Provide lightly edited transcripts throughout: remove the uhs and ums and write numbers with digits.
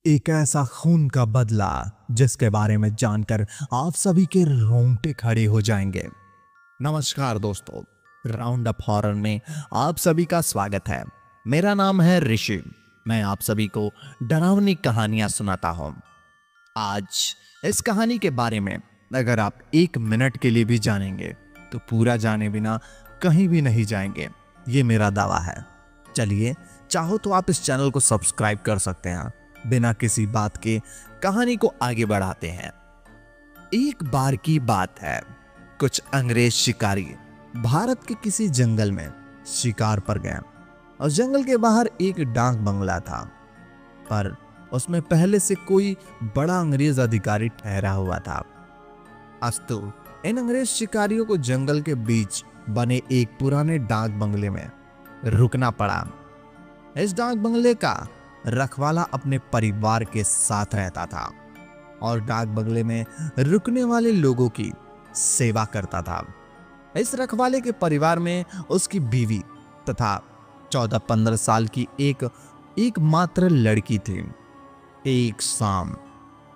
एक ऐसा खून का बदला जिसके बारे में जानकर आप सभी के रोंगटे खड़े हो जाएंगे। नमस्कार दोस्तों, राउंड अप हॉरर में आप सभी का स्वागत है। मेरा नाम है ऋषि। मैं आप सभी को डरावनी कहानियां सुनाता हूं। आज इस कहानी के बारे में अगर आप 1 मिनट के लिए भी जानेंगे तो पूरा जाने बिना कहीं भी नहीं जाएंगे, ये मेरा दावा है। चलिए, चाहो तो आप इस चैनल को सब्सक्राइब कर सकते हैं। बिना किसी बात के कहानी को आगे बढ़ाते हैं। एक बार की बात है, कुछ अंग्रेज शिकारी भारत के किसी जंगल में शिकार पर गए और जंगल के बाहर एक डाक बंगला था, पर उसमें पहले से कोई बड़ा अंग्रेज अधिकारी ठहरा हुआ था। अस्तु इन अंग्रेज शिकारियों को जंगल के बीच बने एक पुराने डाक बंगले में रुकना पड़ा। इस डाक बंगले का रखवाला अपने परिवार के साथ रहता था और डाक बंगले में रुकने वाले लोगों की सेवा करता था। इस रखवाले के परिवार में उसकी बीवी तथा 14-15 साल की एक मात्र लड़की थी। एक शाम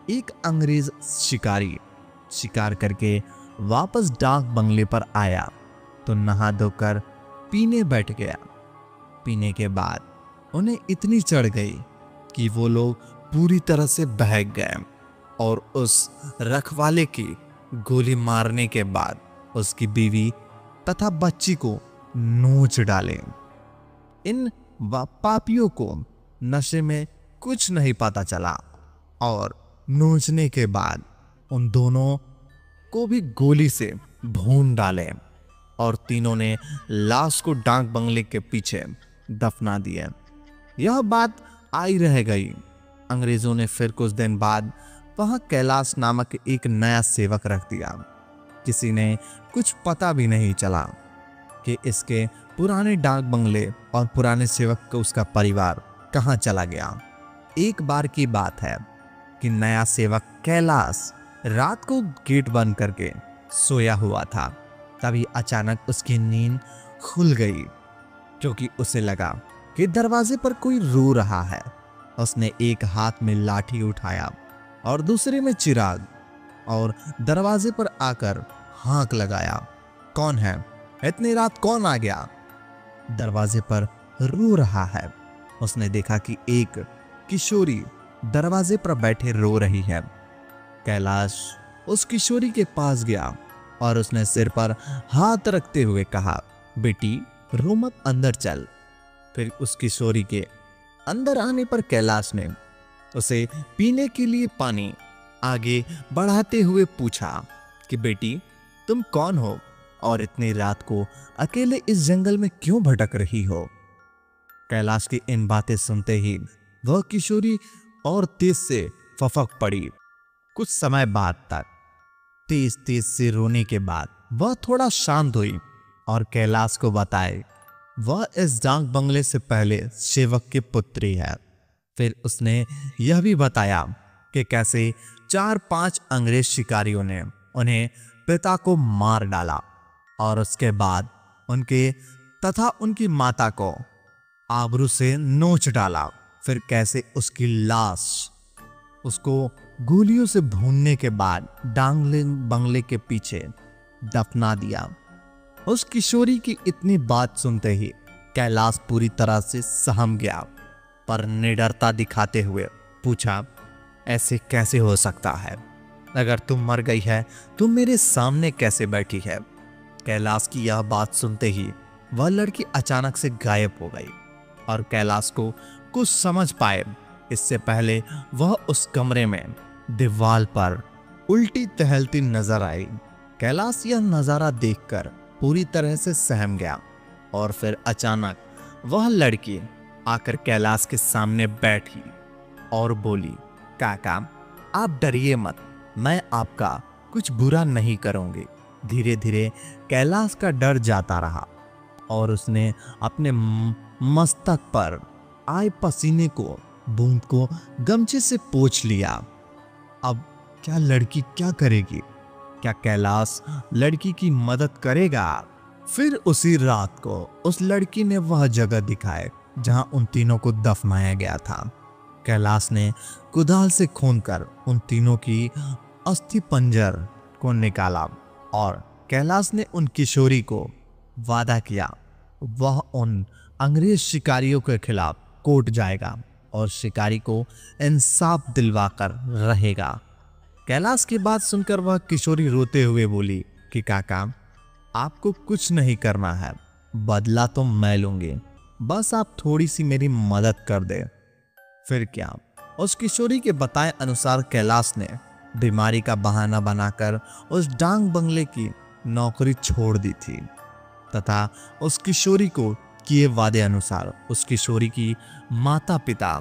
एक अंग्रेज शिकारी शिकार करके वापस डाक बंगले पर आया तो नहा धोकर पीने बैठ गया। पीने के बाद उन्हें इतनी चढ़ गई कि वो लोग पूरी तरह से बहक गए और उस रखवाले की गोली मारने के बाद उसकी बीवी तथा बच्ची को नोच डाले। इन पापियों को नशे में कुछ नहीं पता चला और नोचने के बाद उन दोनों को भी गोली से भून डाले और तीनों ने लाश को डाक बंगले के पीछे दफना दिया। यह बात आई रह गई। अंग्रेजों ने फिर कुछ दिन बाद वहां कैलाश नामक एक नया सेवक रख दिया। किसी ने कुछ पता भी नहीं चला कि इसके पुराने डाक बंगले और पुराने सेवक को उसका परिवार कहां चला गया। एक बार की बात है कि नया सेवक कैलाश रात को गेट बंद करके सोया हुआ था। तभी अचानक उसकी नींद खुल गई क्योंकि उसे लगा कि दरवाजे पर कोई रो रहा है। उसने एक हाथ में लाठी उठाया और दूसरे में चिराग और दरवाजे पर आकर हांक लगाया। कौन है? इतनी रात कौन आ गया? दरवाजे पर रो रहा है। उसने देखा कि एक किशोरी दरवाजे पर बैठे रो रही है। कैलाश उस किशोरी के पास गया और उसने सिर पर हाथ रखते हुए कहा, बेटी रो मत, अंदर चल। फिर उस किशोरी के अंदर आने पर कैलाश ने उसे पीने के लिए पानी आगे बढ़ाते हुए पूछा कि बेटी तुम कौन हो और इतनी रात को अकेले इस जंगल में क्यों भटक रही हो? कैलाश की इन बातें सुनते ही वह किशोरी और तेज से फफक पड़ी। कुछ समय बाद तक तेज तेज से रोने के बाद वह थोड़ा शांत हुई और कैलाश को बताए वह इस डाक बंगले से पहले सेवक की पुत्री है। फिर उसने यह भी बताया कि कैसे 4-5 अंग्रेज शिकारियों ने उन्हें पिता को मार डाला और उसके बाद उनके तथा उनकी माता को आबरू से नोच डाला। फिर कैसे उसकी लाश उसको गोलियों से भूनने के बाद डांग बंगले के पीछे दफना दिया। उस किशोरी की इतनी बात सुनते ही कैलाश पूरी तरह से सहम गया, पर निडरता दिखाते हुए पूछा, ऐसे कैसे हो सकता है? अगर तुम मर गई है तो मेरे सामने कैसे बैठी है? कैलाश की यह बात सुनते ही वह लड़की अचानक से गायब हो गई और कैलाश को कुछ समझ पाए इससे पहले वह उस कमरे में दीवार पर उल्टी टहलती नजर आई। कैलाश यह नजारा देखकर पूरी तरह से सहम गया और फिर अचानक वह लड़की आकर कैलाश के सामने बैठी और बोली, काका आप डरिए मत, मैं आपका कुछ बुरा नहीं करूंगी। धीरे धीरे कैलाश का डर जाता रहा और उसने अपने मस्तक पर आए पसीने को बूंद को गमछे से पोंछ लिया। अब क्या लड़की क्या करेगी? क्या कैलाश लड़की की मदद करेगा? फिर उसी रात को उस लड़की ने वह जगह दिखाए जहां उन तीनों को दफनाया गया था। कैलाश ने कुदाल से खोदकर उन तीनों की अस्थि पंजर को निकाला और कैलाश ने उन किशोरी को वादा किया वह उन अंग्रेज शिकारियों के खिलाफ कोर्ट जाएगा और शिकारी को इंसाफ दिलवाकर रहेगा। कैलाश की बात सुनकर वह किशोरी रोते हुए बोली कि काका, आपको कुछ नहीं करना है, बदला तो मैं लूंगी, बस आप थोड़ी सी मेरी मदद कर दे। फिर क्या, उस किशोरी के बताए अनुसार कैलाश ने बीमारी का बहाना बनाकर उस डांग बंगले की नौकरी छोड़ दी थी तथा उस किशोरी को किए वादे अनुसार उस किशोरी की माता पिता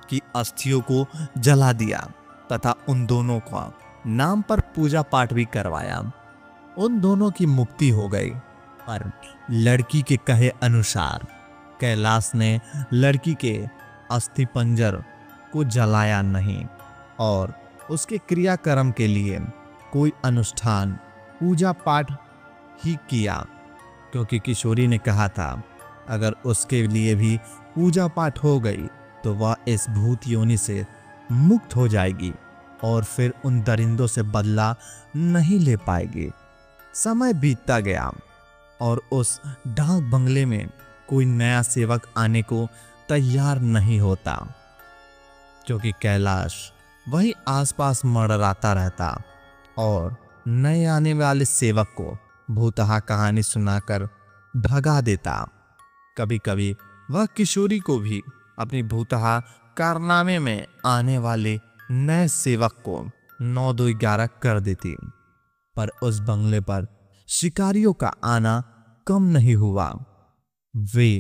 की अस्थियों को जला दिया तथा उन दोनों का नाम पर पूजा पाठ भी करवाया। उन दोनों की मुक्ति हो गई, पर लड़की के कहे अनुसार कैलाश ने लड़की के अस्थि पंजर को जलाया नहीं और उसके क्रियाक्रम के लिए कोई अनुष्ठान पूजा पाठ ही किया, क्योंकि किशोरी ने कहा था अगर उसके लिए भी पूजा पाठ हो गई तो वह इस भूत योनि से मुक्त हो जाएगी और फिर उन दरिंदों से बदला नहीं ले पाएगी। समय बीतता गया और उस डाक बंगले में कोई नया सेवक आने को तैयार नहीं होता, क्योंकि कैलाश वही आसपास मंडराता रहता और नए आने वाले सेवक को भूतहा कहानी सुनाकर भगा देता। कभी कभी वह किशोरी को भी अपनी भूतहा कारनामे में आने वाले नए सेवक को 9-2-11 कर देती, पर उस बंगले पर शिकारियों का आना कम नहीं हुआ। वे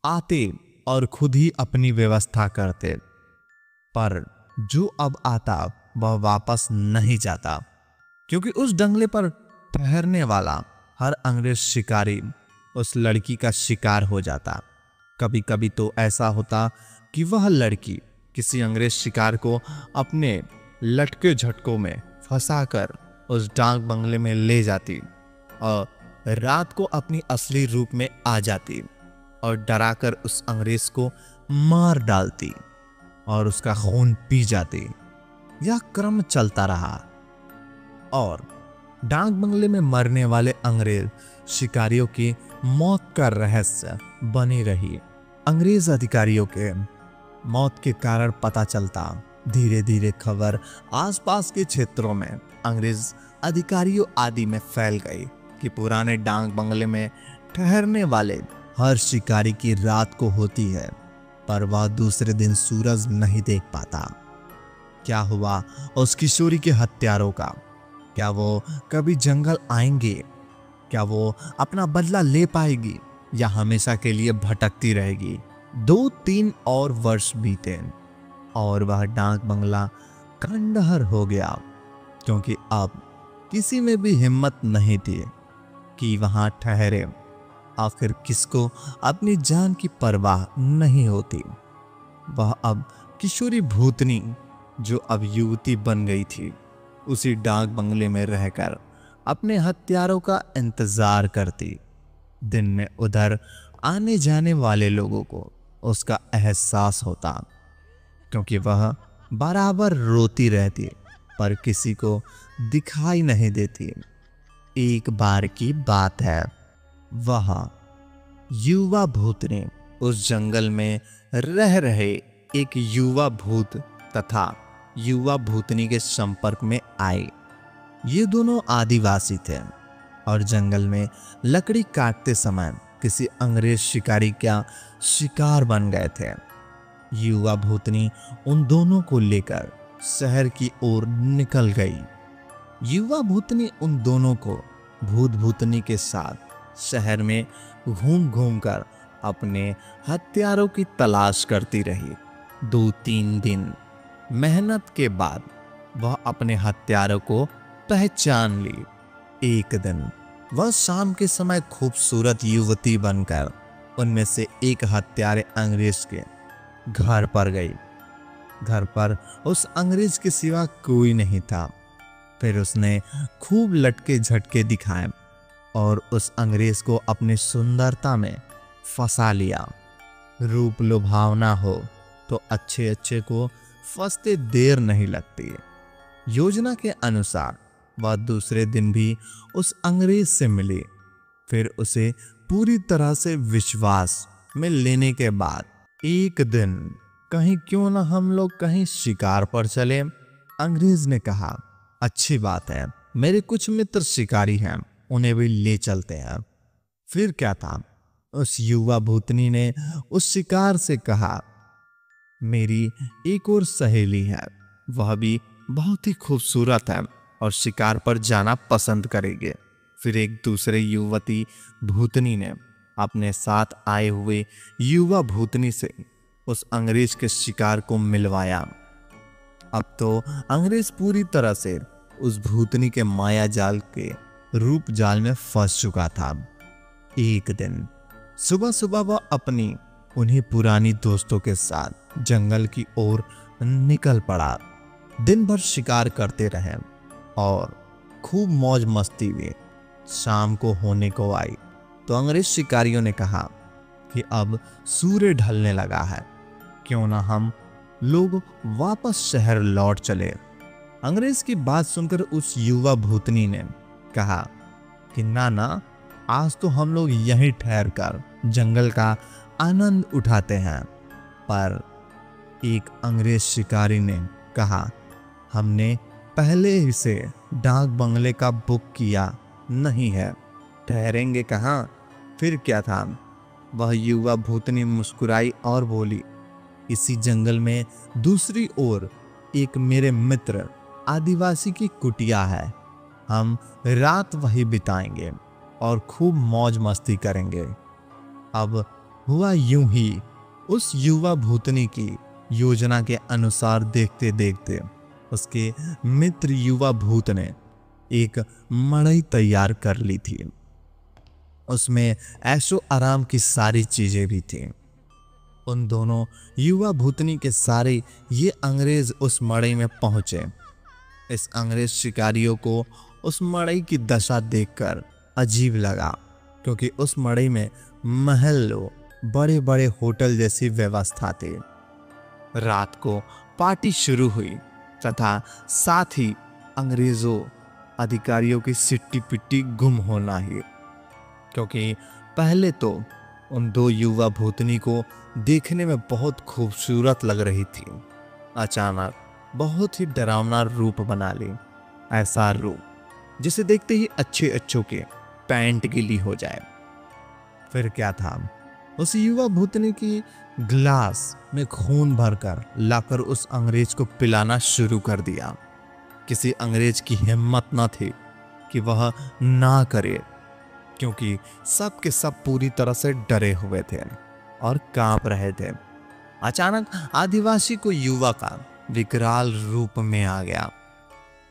आते और खुद ही अपनी व्यवस्था करते, पर जो अब आता वह वापस नहीं जाता, क्योंकि उस बंगले पर ठहरने वाला हर अंग्रेज शिकारी उस लड़की का शिकार हो जाता। कभी कभी तो ऐसा होता कि वह लड़की किसी अंग्रेज शिकार को अपने लटके झटकों में फंसाकर उस डाक बंगले में ले जाती और रात को अपनी असली रूप में आ जाती और डराकर उस अंग्रेज को मार डालती और उसका खून पी जाती। यह क्रम चलता रहा और डाक बंगले में मरने वाले अंग्रेज शिकारियों की मौत का रहस्य बनी रही। अंग्रेज अधिकारियों के मौत के कारण पता चलता, धीरे धीरे खबर आसपास के क्षेत्रों में अंग्रेज अधिकारियों आदि में फैल गई कि पुराने डाक बंगले में ठहरने वाले हर शिकारी की रात को होती है, पर वह दूसरे दिन सूरज नहीं देख पाता। क्या हुआ उस किशोरी के हत्यारों का? क्या वो कभी जंगल आएंगे? क्या वो अपना बदला ले पाएगी या हमेशा के लिए भटकती रहेगी? 2-3 और वर्ष बीते और वह डाक बंगला खंडहर हो गया, क्योंकि अब किसी में भी हिम्मत नहीं थी कि वहां ठहरे। आखिर किसको अपनी जान की परवाह नहीं होती। वह अब किशोरी भूतनी, जो अब युवती बन गई थी, उसी डाक बंगले में रहकर अपने हत्यारों का इंतजार करती। दिन में उधर आने जाने वाले लोगों को उसका एहसास होता, क्योंकि वह बराबर रोती रहती पर किसी को दिखाई नहीं देती। एक बार की बात है, वह युवा भूतनी उस जंगल में रह रहे एक युवा भूत तथा युवा भूतनी के संपर्क में आए। ये दोनों आदिवासी थे और जंगल में लकड़ी काटते समय किसी अंग्रेज शिकारी का शिकार बन गए थे। युवा भूतनी उन दोनों को लेकर शहर की ओर निकल गई। युवा भूतनी उन दोनों को भूत भूतनी के साथ शहर में घूम घूम कर अपने हत्यारों की तलाश करती रही। 2-3 दिन मेहनत के बाद वह अपने हत्यारों को पहचान ली। एक दिन वह शाम के समय खूबसूरत युवती बनकर उनमें से एक हत्यारे अंग्रेज के घर पर गई। घर पर उस अंग्रेज के सिवा कोई नहीं था। फिर उसने खूब लटके झटके दिखाए और उस अंग्रेज को अपनी सुंदरता में फंसा लिया। रूप लुभावना हो तो अच्छे अच्छे को फंसते देर नहीं लगती। योजना के अनुसार वह दूसरे दिन भी उस अंग्रेज से मिली। फिर उसे पूरी तरह से विश्वास में लेने के बाद एक दिन कहीं क्यों ना हम लोग कहीं शिकार पर चले। अंग्रेज ने कहा, अच्छी बात है, मेरे कुछ मित्र शिकारी हैं, उन्हें भी ले चलते हैं। फिर क्या था, उस युवा भूतनी ने उस शिकार से कहा, मेरी एक और सहेली है, वह भी बहुत ही खूबसूरत है और शिकार पर जाना पसंद करेगी। फिर एक दूसरे युवती भूतनी ने अपने साथ आए हुए युवा भूतनी से उस अंग्रेज के शिकार को मिलवाया। अब तो अंग्रेज पूरी तरह से उस भूतनी के माया जाल के रूप जाल में फंस चुका था। एक दिन सुबह सुबह वह अपनी उन्हीं पुरानी दोस्तों के साथ जंगल की ओर निकल पड़ा। दिन भर शिकार करते रहे और खूब मौज मस्ती में शाम को होने को आई तो अंग्रेज शिकारियों ने कहा कि अब सूर्य ढलने लगा है, क्यों ना हम लोग वापस शहर लौट चले। अंग्रेज की बात सुनकर उस युवा भूतनी ने कहा कि ना, आज तो हम लोग यहीं ठहर कर जंगल का आनंद उठाते हैं। पर एक अंग्रेज शिकारी ने कहा, हमने पहले ही से डाक बंगले का बुक किया नहीं है, ठहरेंगे कहाँ। फिर क्या था, वह युवा भूतनी मुस्कुराई और बोली, इसी जंगल में दूसरी ओर एक मेरे मित्र आदिवासी की कुटिया है, हम रात वही बिताएंगे और खूब मौज मस्ती करेंगे। अब हुआ यूं ही, उस युवा भूतनी की योजना के अनुसार देखते देखते उसके मित्र युवा भूत ने एक मड़ई तैयार कर ली थी। उसमें ऐशो आराम की सारी चीजें भी थी। उन दोनों युवा भूतनी के सारे ये अंग्रेज उस मड़ई में पहुंचे। इस अंग्रेज शिकारियों को उस मड़ई की दशा देखकर अजीब लगा, क्योंकि उस मड़ई में महलों, बड़े बड़े होटल जैसी व्यवस्था थी। रात को पार्टी शुरू हुई तथा साथ ही अंग्रेजों अधिकारियों की सिट्टी पिट्टी गुम होना ही, क्योंकि पहले तो उन दो युवा भूतनी को देखने में बहुत खूबसूरत लग रही थी, अचानक बहुत ही डरावना रूप बना ली। ऐसा रूप जिसे देखते ही अच्छे अच्छों के पैंट गीली हो जाए। फिर क्या था, उस युवा भूतनी की ग्लास में खून भरकर लाकर उस अंग्रेज को पिलाना शुरू कर दिया। किसी अंग्रेज की हिम्मत न थी कि वह ना करे, क्योंकि सब के सब पूरी तरह से डरे हुए थे और कांप रहे थे। अचानक आदिवासी को युवा का विकराल रूप में आ गया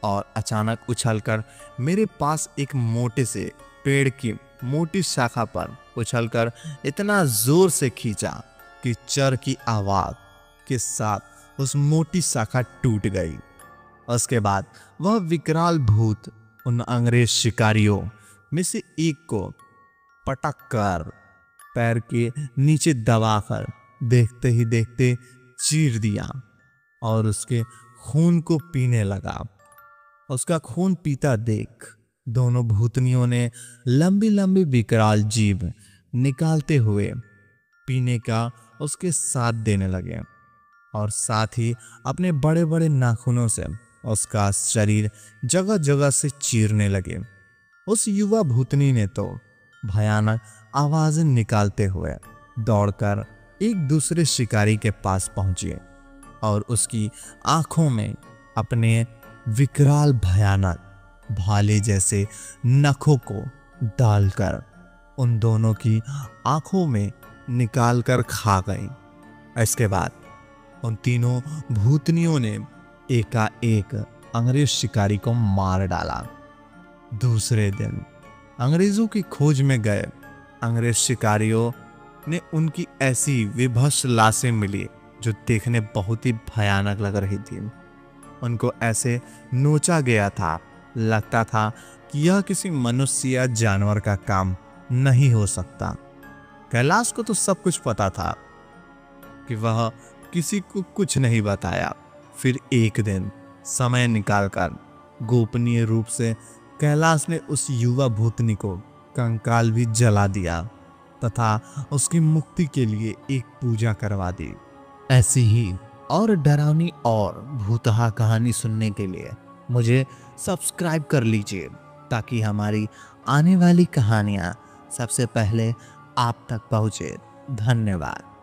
और अचानक उछलकर मेरे पास एक मोटे से पेड़ की मोटी शाखा पर उछलकर इतना जोर से खींचा कि चर की आवाज के साथ उस मोटी शाखा टूट गई। उसके बाद वह विकराल भूत उन अंग्रेज शिकारियों में से एक को पटक कर पैर के नीचे दबाकर देखते ही देखते चीर दिया और उसके खून को पीने लगा। उसका खून पीता देख दोनों भूतनियों ने लंबी लंबी विकराल जीभ निकालते हुए पीने का उसके साथ देने लगे और साथ ही अपने बड़े बड़े नाखूनों से उसका शरीर जगह जगह से चीरने लगे। उस युवा भूतनी ने तो भयानक आवाजें निकालते हुए दौड़कर एक दूसरे शिकारी के पास पहुंची और उसकी आंखों में अपने विकराल भयानक भाले जैसे नखों को डालकर उन दोनों की आंखों में निकालकर खा गई। इसके बाद उन तीनों भूतनियों ने एकाएक अंग्रेज शिकारी को मार डाला। दूसरे दिन अंग्रेजों की खोज में गए अंग्रेज शिकारियों ने उनकी ऐसी विभत्स लाशें मिली जो देखने बहुत ही भयानक लग रही थी। उनको ऐसे नोचा गया था, लगता था कि यह किसी मनुष्य या जानवर का काम नहीं हो सकता। कैलाश को तो सब कुछ पता था कि वह किसी को कुछ नहीं बताया। फिर एक दिन समय निकालकर गोपनीय रूप से कैलाश ने उस युवा भूतनी को कंकाल भी जला दिया तथा उसकी मुक्ति के लिए एक पूजा करवा दी। ऐसी ही और डरावनी और भूतहा कहानी सुनने के लिए मुझे सब्सक्राइब कर लीजिए ताकि हमारी आने वाली कहानियाँ सबसे पहले आप तक पहुँचे। धन्यवाद।